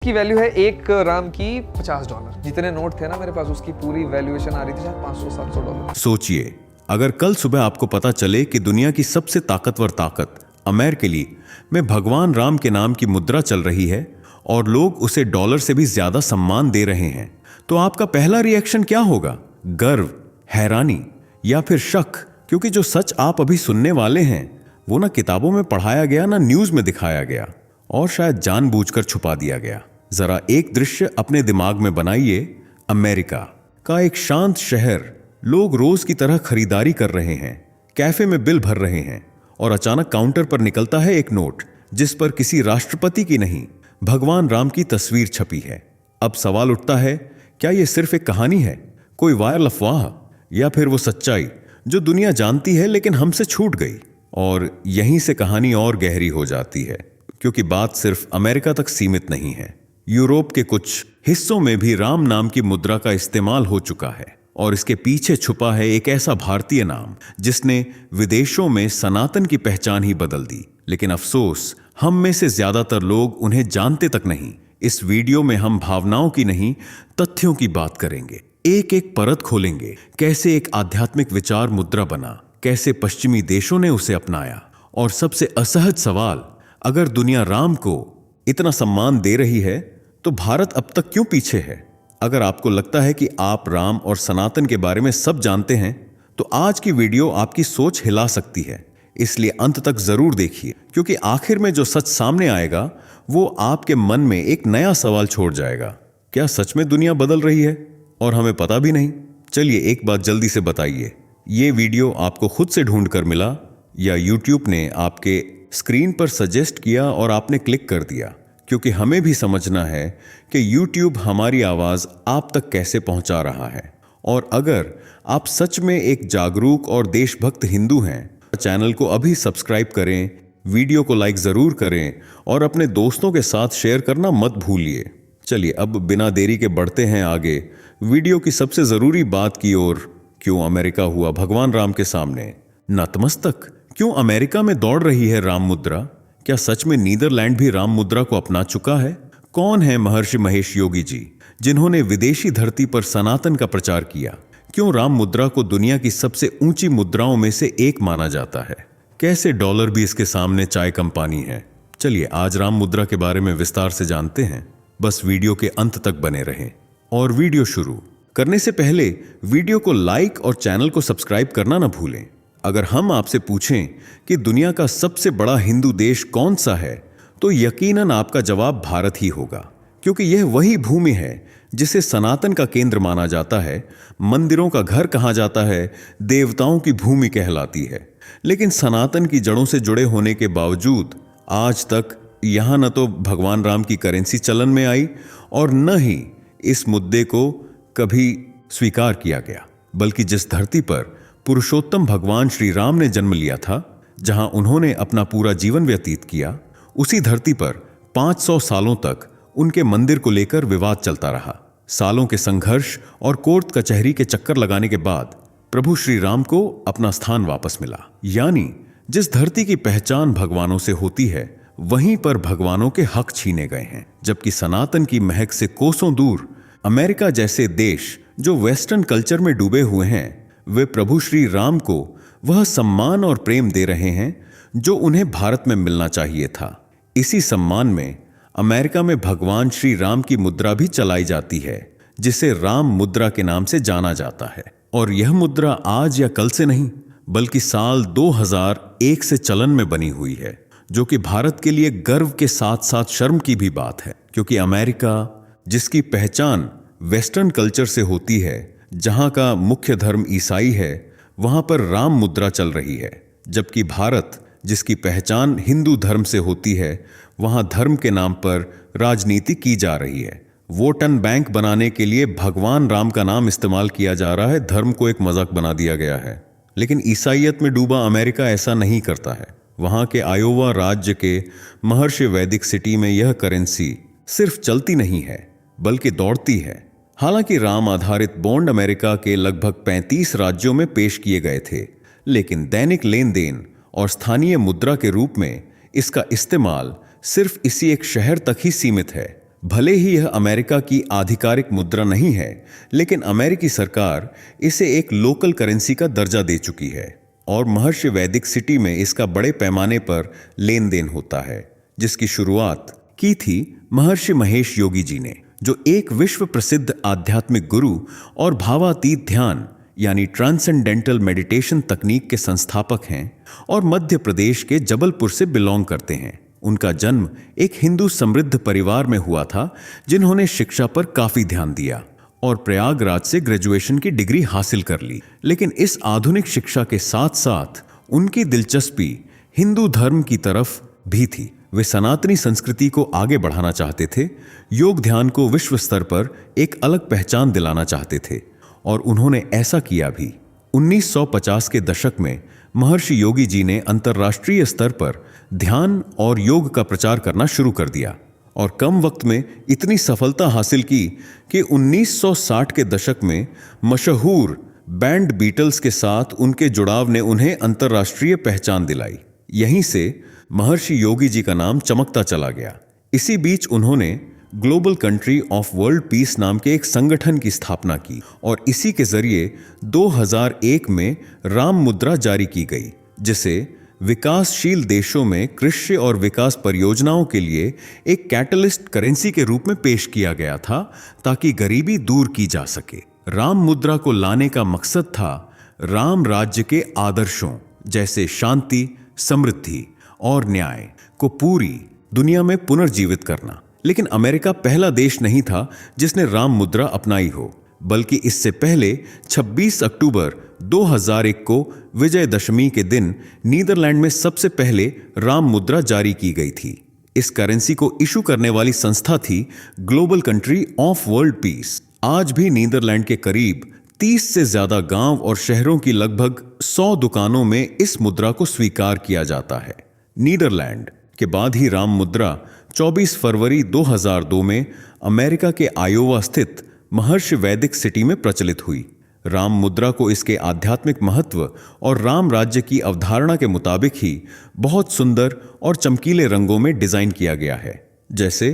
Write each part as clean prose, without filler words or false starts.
की वैल्यू है एक राम की $50। जितने नोट थे ना मेरे पास, उसकी पूरी वैल्यूएशन आ रही थी शायद $500-700। सोचिए, अगर कल सुबह आपको पता चले कि दुनिया की सबसे ताकतवर ताकत अमेरिका में भगवान राम के नाम की मुद्रा चल रही है और लोग उसे डॉलर से भी ज्यादा सम्मान दे रहे हैं, तो आपका पहला रिएक्शन क्या होगा? गर्व, हैरानी या फिर शक? क्योंकि जो सच आप अभी सुनने वाले हैं वो ना किताबों में पढ़ाया गया, ना न्यूज में दिखाया गया, और शायद जानबूझकर छुपा दिया गया। जरा एक दृश्य अपने दिमाग में बनाइए। अमेरिका का एक शांत शहर, लोग रोज की तरह खरीदारी कर रहे हैं, कैफे में बिल भर रहे हैं, और अचानक काउंटर पर निकलता है एक नोट जिस पर किसी राष्ट्रपति की नहीं, भगवान राम की तस्वीर छपी है। अब सवाल उठता है, क्या यह सिर्फ एक कहानी है, कोई वायरल अफवाह, या फिर वो सच्चाई जो दुनिया जानती है लेकिन हमसे छूट गई? और यहीं से कहानी और गहरी हो जाती है, क्योंकि बात सिर्फ अमेरिका तक सीमित नहीं है। यूरोप के कुछ हिस्सों में भी राम नाम की मुद्रा का इस्तेमाल हो चुका है, और इसके पीछे छुपा है एक ऐसा भारतीय नाम जिसने विदेशों में सनातन की पहचान ही बदल दी। लेकिन अफसोस, हम में से ज्यादातर लोग उन्हें जानते तक नहीं। इस वीडियो में हम भावनाओं की नहीं, तथ्यों की बात करेंगे। एक एक परत खोलेंगे, कैसे एक आध्यात्मिक विचार मुद्रा बना, कैसे पश्चिमी देशों ने उसे अपनाया, और सबसे असहज सवाल, अगर दुनिया राम को इतना सम्मान दे रही है तो भारत अब तक क्यों पीछे है? अगर आपको लगता है कि आप राम और सनातन के बारे में सब जानते हैं, तो आज की वीडियो आपकी सोच हिला सकती है। इसलिए अंत तक जरूर देखिए, क्योंकि आखिर में जो सच सामने आएगा वो आपके मन में एक नया सवाल छोड़ जाएगा। क्या सच में दुनिया बदल रही है और हमें पता भी नहीं? चलिए एक बात जल्दी से बताइए, ये वीडियो आपको खुद से ढूंढ कर मिला या यूट्यूब ने आपके स्क्रीन पर सजेस्ट किया और आपने क्लिक कर दिया? क्योंकि हमें भी समझना है कि यूट्यूब हमारी आवाज आप तक कैसे पहुंचा रहा है। और अगर आप सच में एक जागरूक और देशभक्त हिंदू हैं, चैनल को अभी सब्सक्राइब करें, वीडियो को लाइक जरूर करें, और अपने दोस्तों के साथ शेयर करना मत भूलिए। चलिए अब बिना देरी के बढ़ते हैं आगे वीडियो की सबसे जरूरी बात की ओर। क्यों अमेरिका हुआ भगवान राम के सामने नतमस्तक? क्यों अमेरिका में दौड़ रही है राम मुद्रा? क्या सच में नीदरलैंड भी राम मुद्रा को अपना चुका है? कौन है महर्षि महेश योगी जी, जिन्होंने विदेशी धरती पर सनातन का प्रचार किया? क्यों राम मुद्रा को दुनिया की सबसे ऊंची मुद्राओं में से एक माना जाता है? कैसे डॉलर भी इसके सामने चाय कम पानी है? चलिए आज राम मुद्रा के बारे में विस्तार से जानते हैं। बस वीडियो के अंत तक बने रहें। और वीडियो शुरू करने से पहले वीडियो को लाइक और चैनल को सब्सक्राइब करना ना भूलें। अगर हम आपसे पूछें कि दुनिया का सबसे बड़ा हिंदू देश कौन सा है, तो यकीनन आपका जवाब भारत ही होगा, क्योंकि यह वही भूमि है जिसे सनातन का केंद्र माना जाता है, मंदिरों का घर कहा जाता है, देवताओं की भूमि कहलाती है। लेकिन सनातन की जड़ों से जुड़े होने के बावजूद आज तक यहां न तो भगवान राम की करेंसी चलन में आई और न ही इस मुद्दे को कभी स्वीकार किया गया, बल्कि जिस धरती पर पुरुषोत्तम भगवान श्री राम ने जन्म लिया था, जहां उन्होंने अपना पूरा जीवन व्यतीत किया, उसी धरती पर 500 सालों तक उनके मंदिर को लेकर विवाद चलता रहा। सालों के संघर्ष और कोर्ट कचहरी के चक्कर लगाने के बाद प्रभु श्री राम को अपना स्थान वापस मिला। यानी जिस धरती की पहचान भगवानों से होती है, वहीं पर भगवानों के हक छीने गए हैं। जबकि सनातन की महक से कोसों दूर अमेरिका जैसे देश जो वेस्टर्न कल्चर में डूबे हुए हैं, वे प्रभु श्री राम को वह सम्मान और प्रेम दे रहे हैं जो उन्हें भारत में मिलना चाहिए था। इसी सम्मान में अमेरिका में भगवान श्री राम की मुद्रा भी चलाई जाती है, जिसे राम मुद्रा के नाम से जाना जाता है। और यह मुद्रा आज या कल से नहीं, बल्कि साल 2001 से चलन में बनी हुई है, जो कि भारत के लिए गर्व के साथ साथ शर्म की भी बात है, क्योंकि अमेरिका जिसकी पहचान वेस्टर्न कल्चर से होती है, जहां का मुख्य धर्म ईसाई है, वहां पर राम मुद्रा चल रही है। जबकि भारत जिसकी पहचान हिंदू धर्म से होती है, वहां धर्म के नाम पर राजनीति की जा रही है। वोट एंड बैंक बनाने के लिए भगवान राम का नाम इस्तेमाल किया जा रहा है, धर्म को एक मजाक बना दिया गया है। लेकिन ईसाइयत में डूबा अमेरिका ऐसा नहीं करता है। वहां के आयोवा राज्य के महर्षि वैदिक सिटी में यह करेंसी सिर्फ चलती नहीं है, बल्कि दौड़ती है। हालांकि राम आधारित बॉन्ड अमेरिका के लगभग 35 राज्यों में पेश किए गए थे, लेकिन दैनिक लेन देन और स्थानीय मुद्रा के रूप में इसका इस्तेमाल सिर्फ इसी एक शहर तक ही सीमित है। भले ही यह अमेरिका की आधिकारिक मुद्रा नहीं है, लेकिन अमेरिकी सरकार इसे एक लोकल करेंसी का दर्जा दे चुकी है और महर्षि वैदिक सिटी में इसका बड़े पैमाने पर लेन देन होता है, जिसकी शुरुआत की थी महर्षि महेश योगी जी ने, जो एक विश्व प्रसिद्ध आध्यात्मिक गुरु और भावातीत ध्यान यानी ट्रांसेंडेंटल मेडिटेशन तकनीक के संस्थापक हैं और मध्य प्रदेश के जबलपुर से बिलोंग करते हैं। उनका जन्म एक हिंदू समृद्ध परिवार में हुआ था, जिन्होंने शिक्षा पर काफी ध्यान दिया और प्रयागराज से ग्रेजुएशन की डिग्री हासिल कर ली। लेकिन इस आधुनिक शिक्षा के साथ साथ उनकी दिलचस्पी हिंदू धर्म की तरफ भी थी। वे सनातनी संस्कृति को आगे बढ़ाना चाहते थे, योग ध्यान को विश्व स्तर पर एक अलग पहचान दिलाना चाहते थे और उन्होंने ऐसा किया भी। 1950 के दशक में महर्षि योगी जी ने अंतर्राष्ट्रीय स्तर पर ध्यान और योग का प्रचार करना शुरू कर दिया और कम वक्त में इतनी सफलता हासिल की कि 1960 के दशक में मशहूर बैंड बीटल्स के साथ उनके जुड़ाव ने उन्हें अंतर्राष्ट्रीय पहचान दिलाई। यहीं से महर्षि योगी जी का नाम चमकता चला गया। इसी बीच उन्होंने global country of world peace नाम के एक संगठन की स्थापना की और इसी के जरिए 2001 में राम मुद्रा जारी की गई, जिसे विकासशील देशों में कृषि और विकास परियोजनाओं के लिए एक कैटलिस्ट करेंसी के रूप में पेश किया गया था, ताकि गरीबी दूर की जा सके। राम मुद्रा को लाने का मकसद था राम राज्य के आदर्शों जैसे शांति, समृद्धि और न्याय को पूरी दुनिया में पुनर्जीवित करना। लेकिन अमेरिका पहला देश नहीं था जिसने राम मुद्रा अपनाई हो, बल्कि इससे पहले 26 अक्टूबर 2001 को विजयदशमी के दिन नीदरलैंड में सबसे पहले राम मुद्रा जारी की गई थी। इस करेंसी को इशू करने वाली संस्था थी global country of world peace. आज भी नीदरलैंड के करीब 30 से ज्यादा गांव और शहरों की लगभग 100 दुकानों में इस मुद्रा को स्वीकार किया जाता है। नीदरलैंड के बाद ही राम मुद्रा 24 फरवरी 2002 में अमेरिका के आयोवा स्थित महर्षि वैदिक सिटी में प्रचलित हुई। राम मुद्रा को इसके आध्यात्मिक महत्व और राम राज्य की अवधारणा के मुताबिक ही बहुत सुंदर और चमकीले रंगों में डिजाइन किया गया है। जैसे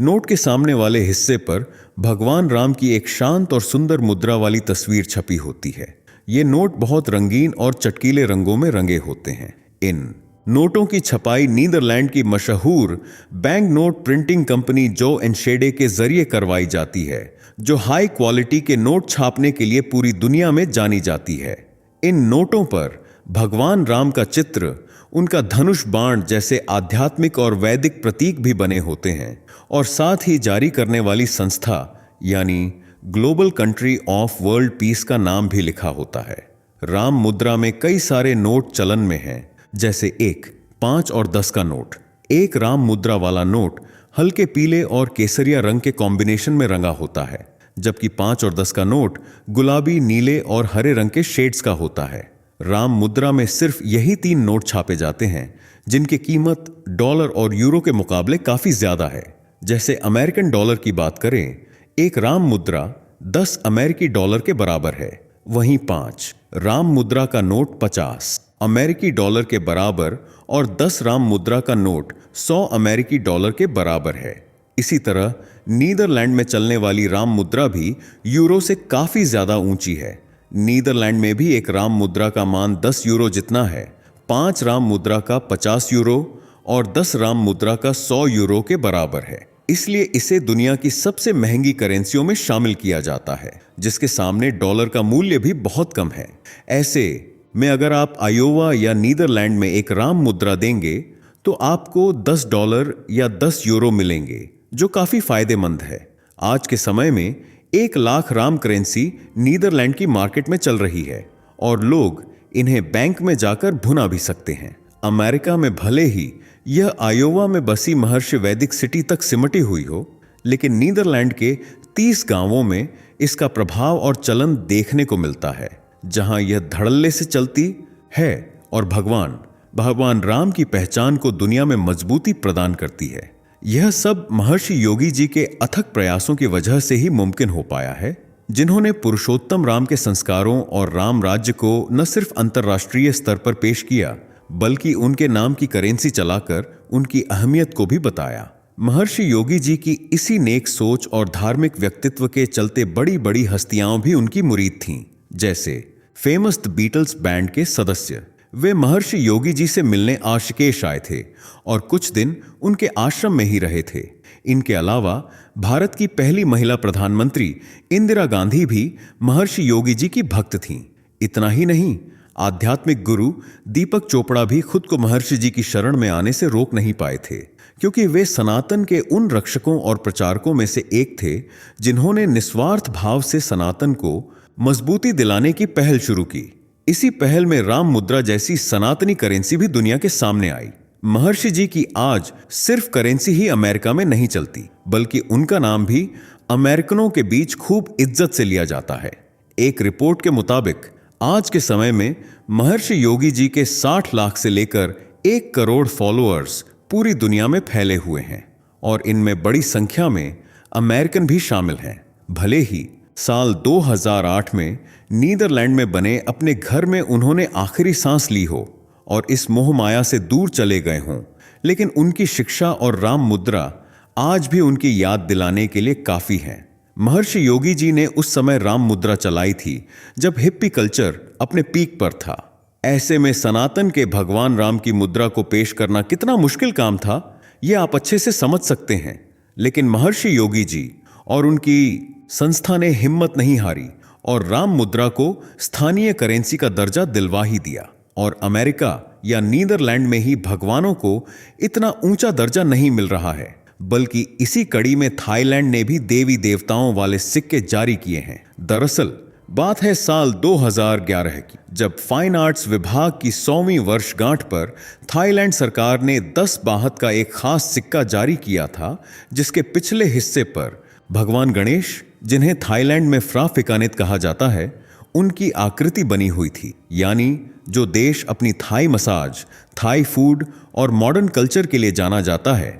नोट के सामने वाले हिस्से पर भगवान राम की एक शांत और सुंदर मुद्रा वाली तस्वीर छपी होती है। ये नोट बहुत रंगीन और चटकीले रंगों में रंगे होते हैं। इन नोटों की छपाई नीदरलैंड की मशहूर बैंक नोट प्रिंटिंग कंपनी जो एंड शेडे के जरिए करवाई जाती है, जो हाई क्वालिटी के नोट छापने के लिए पूरी दुनिया में जानी जाती है। इन नोटों पर भगवान राम का चित्र, उनका धनुष बाण जैसे आध्यात्मिक और वैदिक प्रतीक भी बने होते हैं और साथ ही जारी करने वाली संस्था यानी global country of world peace का नाम भी लिखा होता है। राम मुद्रा में कई सारे नोट चलन में हैं, जैसे 1, 5 और 10 का नोट। एक राम मुद्रा वाला नोट हल्के पीले और केसरिया रंग के कॉम्बिनेशन में रंगा होता है, जबकि 5 और 10 का नोट गुलाबी, नीले और हरे रंग के शेड्स का होता है। राम मुद्रा में सिर्फ यही 3 नोट छापे जाते हैं, जिनकी कीमत डॉलर और यूरो के मुकाबले काफी ज्यादा है। जैसे अमेरिकन डॉलर की बात करें, एक राम मुद्रा 10 अमेरिकी डॉलर के बराबर है, वहीं 5 राम मुद्रा का नोट 50 अमेरिकी डॉलर के बराबर और 10 राम मुद्रा का नोट 100 अमेरिकी डॉलर के बराबर है। इसी तरह नीदरलैंड में चलने वाली राम मुद्रा भी यूरो से काफी ज्यादा ऊंची है। नीदरलैंड में भी एक राम मुद्रा का मान 10 यूरो जितना है, 5 राम मुद्रा का 50 यूरो और 10 राम मुद्रा का 100 यूरो के बराबर है। इसलिए इसे दुनिया की सबसे महंगी करेंसियों में शामिल किया जाता है, जिसके सामने डॉलर का मूल्य भी बहुत कम है। ऐसे में अगर आप आयोवा या नीदरलैंड में एक राम मुद्रा देंगे तो आपको $10 या 10 यूरो मिलेंगे, जो काफी फायदेमंद है। आज के समय में 1 लाख राम करेंसी नीदरलैंड की मार्केट में चल रही है और लोग इन्हें बैंक में जाकर भुना भी सकते हैं। अमेरिका में भले ही यह आयोवा में बसी महर्षि वैदिक सिटी तक सिमटी हुई हो, लेकिन नीदरलैंड के 30 गांवों में इसका प्रभाव और चलन देखने को मिलता है, जहां यह धड़ल्ले से चलती है और भगवान राम की पहचान को दुनिया में मजबूती प्रदान करती है। यह सब महर्षि योगी जी के अथक प्रयासों की वजह से ही मुमकिन हो पाया है, जिन्होंने पुरुषोत्तम राम के संस्कारों और राम राज्य को न सिर्फ अंतर्राष्ट्रीय स्तर पर पेश किया, बल्कि उनके नाम की करेंसी चलाकर उनकी अहमियत को भी बताया। महर्षि योगी जी की इसी नेक सोच और धार्मिक व्यक्तित्व के चलते बड़ी बड़ी हस्तियां भी उनकी मुरीद थीं, जैसे फेमस द बीटल्स बैंड के सदस्य। वे महर्षि योगी जी से मिलने आशिकेश आए थे और कुछ दिन उनके आश्रम में ही रहे थे। इनके अलावा भारत की पहली महिला प्रधानमंत्री इंदिरा गांधी भी महर्षि योगी जी की भक्त थीं। इतना ही नहीं, आध्यात्मिक गुरु दीपक चोपड़ा भी खुद को महर्षि जी की शरण में आने से रोक नहीं पाए थे, क्योंकि वे सनातन के उन रक्षकों और प्रचारकों में से एक थे जिन्होंने निस्वार्थ भाव से सनातन को मजबूती दिलाने की पहल शुरू की। इसी पहल में राम मुद्रा जैसी सनातनी करेंसी भी दुनिया के सामने आई। महर्षि जी की आज सिर्फ करेंसी ही अमेरिका में नहीं चलती, बल्कि उनका नाम भी अमेरिकनों के बीच खूब इज्जत से लिया जाता है। एक रिपोर्ट के मुताबिक आज के समय में महर्षि योगी जी के 60 लाख से लेकर 1 करोड़ फॉलोअर्स पूरी दुनिया में फैले हुए हैं और इनमें बड़ी संख्या में अमेरिकन भी शामिल हैं। भले ही साल 2008 में नीदरलैंड में बने अपने घर में उन्होंने आखिरी सांस ली हो और इस मोह माया से दूर चले गए हों, लेकिन उनकी शिक्षा और राम मुद्रा आज भी उनकी याद दिलाने के लिए काफी हैं। महर्षि योगी जी ने उस समय राम मुद्रा चलाई थी जब हिप्पी कल्चर अपने पीक पर था। ऐसे में सनातन के भगवान राम की मुद्रा को पेश करना कितना मुश्किल काम था, यह आप अच्छे से समझ सकते हैं। लेकिन महर्षि योगी जी और उनकी संस्था ने हिम्मत नहीं हारी और राम मुद्रा को स्थानीय करेंसी का दर्जा दिलवा ही दिया। और अमेरिका या नीदरलैंड में ही भगवानों को इतना ऊंचा दर्जा नहीं मिल रहा है, बल्कि इसी कड़ी में थाईलैंड ने भी देवी देवताओं वाले सिक्के जारी किए हैं। दरअसल बात है साल 2011 की, जब फाइन आर्ट्स विभाग की 100वीं वर्षगांठ पर थाईलैंड सरकार ने 10 बाहत का एक खास सिक्का जारी किया था, जिसके पिछले हिस्से पर भगवान गणेश, जिन्हें थाईलैंड में फ्राफिकानित कहा जाता है, उनकी आकृति बनी हुई थी। यानी जो देश अपनी थाई मसाज, थाई फूड और मॉडर्न कल्चर के लिए जाना जाता है,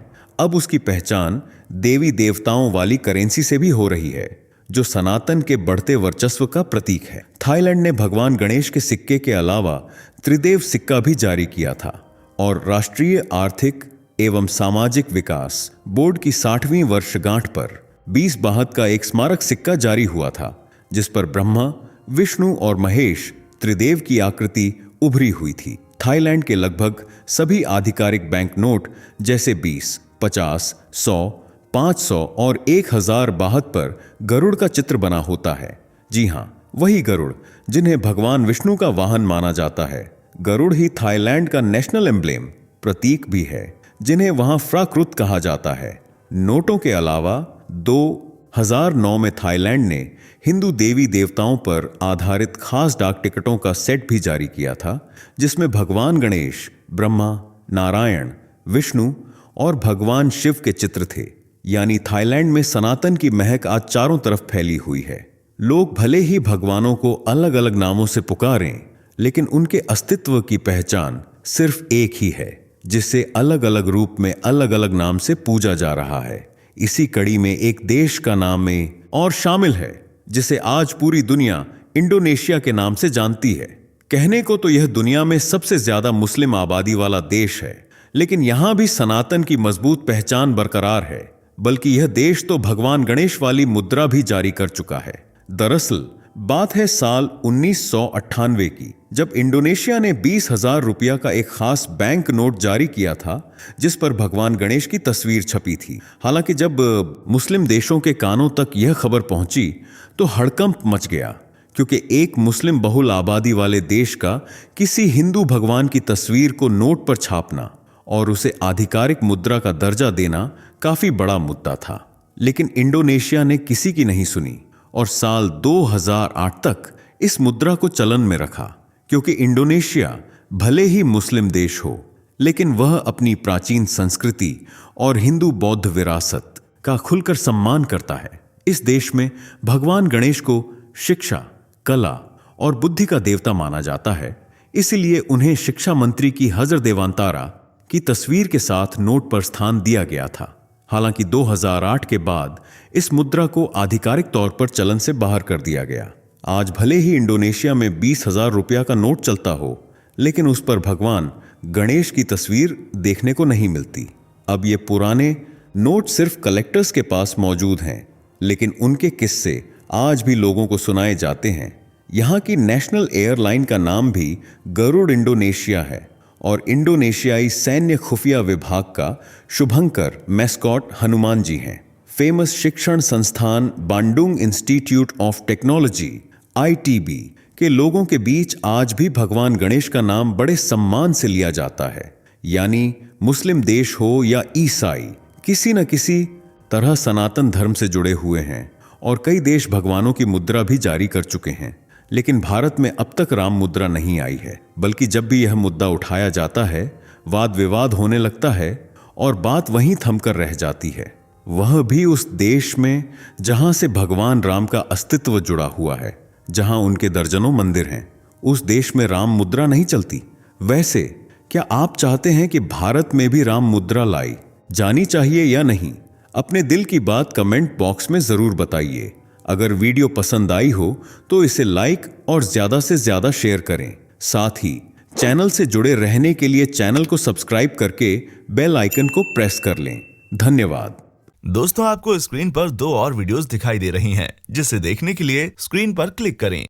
अब उसकी पहचान देवी देवताओं वाली करेंसी से भी हो रही है, जो सनातन के बढ़ते वर्चस्व का प्रतीक है। थाईलैंड ने भगवान गणेश के सिक्के के अलावा त्रिदेव सिक्का भी जारी किया था और राष्ट्रीय आर्थिक एवं सामाजिक विकास बोर्ड की 60वीं वर्षगांठ पर 20 बाहत का एक स्मारक सिक्का जारी हुआ था, जिस पर ब्रह्मा, विष्णु और महेश त्रिदेव की आकृति उभरी हुई थी। थाईलैंड के लगभग सभी आधिकारिक बैंक नोट जैसे 20, 50, 100, 500 और 1000 बाहत पर गरुड़ का चित्र बना होता है। जी हाँ, वही गरुड़ जिन्हें भगवान विष्णु का वाहन माना जाता है। गरुड़ ही थाईलैंड का नेशनल एम्ब्लेम प्रतीक भी है, जिन्हें वहां फ्राकृत कहा जाता है। नोटों के अलावा 2009 में थाईलैंड ने हिंदू देवी देवताओं पर आधारित खास डाक टिकटों का सेट भी जारी किया था, जिसमें भगवान गणेश, ब्रह्मा, नारायण, विष्णु और भगवान शिव के चित्र थे। यानी थाईलैंड में सनातन की महक आज चारों तरफ फैली हुई है। लोग भले ही भगवानों को अलग अलग नामों से पुकारें, लेकिन उनके अस्तित्व की पहचान सिर्फ एक ही है, जिसे अलग अलग रूप में अलग अलग नाम से पूजा जा रहा है। इसी कड़ी में एक देश का नाम में और शामिल है, जिसे आज पूरी दुनिया इंडोनेशिया के नाम से जानती है। कहने को तो यह दुनिया में सबसे ज्यादा मुस्लिम आबादी वाला देश है, लेकिन यहां भी सनातन की मजबूत पहचान बरकरार है। बल्कि यह देश तो भगवान गणेश वाली मुद्रा भी जारी कर चुका है। दरअसल बात है साल 1998 की, जब इंडोनेशिया ने 20,000 रुपया का एक खास बैंक नोट जारी किया था, जिस पर भगवान गणेश की तस्वीर छपी थी। हालांकि जब मुस्लिम देशों के कानों तक यह खबर पहुंची तो हड़कंप मच गया, क्योंकि एक मुस्लिम बहुल आबादी वाले देश का किसी हिंदू भगवान की तस्वीर को नोट पर छापना और उसे आधिकारिक मुद्रा का दर्जा देना काफी बड़ा मुद्दा था। लेकिन इंडोनेशिया ने किसी की नहीं सुनी और साल 2008 तक इस मुद्रा को चलन में रखा, क्योंकि इंडोनेशिया भले ही मुस्लिम देश हो, लेकिन वह अपनी प्राचीन संस्कृति और हिंदू बौद्ध विरासत का खुलकर सम्मान करता है। इस देश में भगवान गणेश को शिक्षा, कला और बुद्धि का देवता माना जाता है। इसलिए उन्हें शिक्षा मंत्री की हजर देवांतारा की तस्वीर के साथ नोट पर स्थान दिया गया था। हालांकि 2008 के बाद इस मुद्रा को आधिकारिक तौर पर चलन से बाहर कर दिया गया। आज भले ही इंडोनेशिया में 20,000 रुपया का नोट चलता हो, लेकिन उस पर भगवान गणेश की तस्वीर देखने को नहीं मिलती। अब ये पुराने नोट सिर्फ कलेक्टर्स के पास मौजूद हैं, लेकिन उनके किस्से आज भी लोगों को सुनाए जाते हैं। यहाँ की नेशनल एयरलाइन का नाम भी गरुड़ इंडोनेशिया है और इंडोनेशियाई सैन्य खुफिया विभाग का शुभंकर मैस्कॉट हनुमान जी हैं। फेमस शिक्षण संस्थान Bandung institute of technology ITB के लोगों के बीच आज भी भगवान गणेश का नाम बड़े सम्मान से लिया जाता है। यानी मुस्लिम देश हो या ईसाई, किसी न किसी तरह सनातन धर्म से जुड़े हुए हैं और कई देश भगवानों की मुद्रा भी जारी कर चुके हैं। लेकिन भारत में अब तक राम मुद्रा नहीं आई है, बल्कि जब भी यह मुद्दा उठाया जाता है वाद विवाद होने लगता है और बात वहीं थमकर रह जाती है, वह भी उस देश में जहां से भगवान राम का अस्तित्व जुड़ा हुआ है, जहां उनके दर्जनों मंदिर हैं। उस देश में राम मुद्रा नहीं चलती। वैसे क्या आप चाहते हैं कि भारत में भी राम मुद्रा लाई जानी चाहिए या नहीं? अपने दिल की बात कमेंट बॉक्स में जरूर बताइए। अगर वीडियो पसंद आई हो तो इसे लाइक और ज्यादा से ज्यादा शेयर करें। साथ ही चैनल से जुड़े रहने के लिए चैनल को सब्सक्राइब करके बेल आइकन को प्रेस कर लें। धन्यवाद। दोस्तों, आपको स्क्रीन पर 2 और वीडियोस दिखाई दे रही हैं, जिसे देखने के लिए स्क्रीन पर क्लिक करें।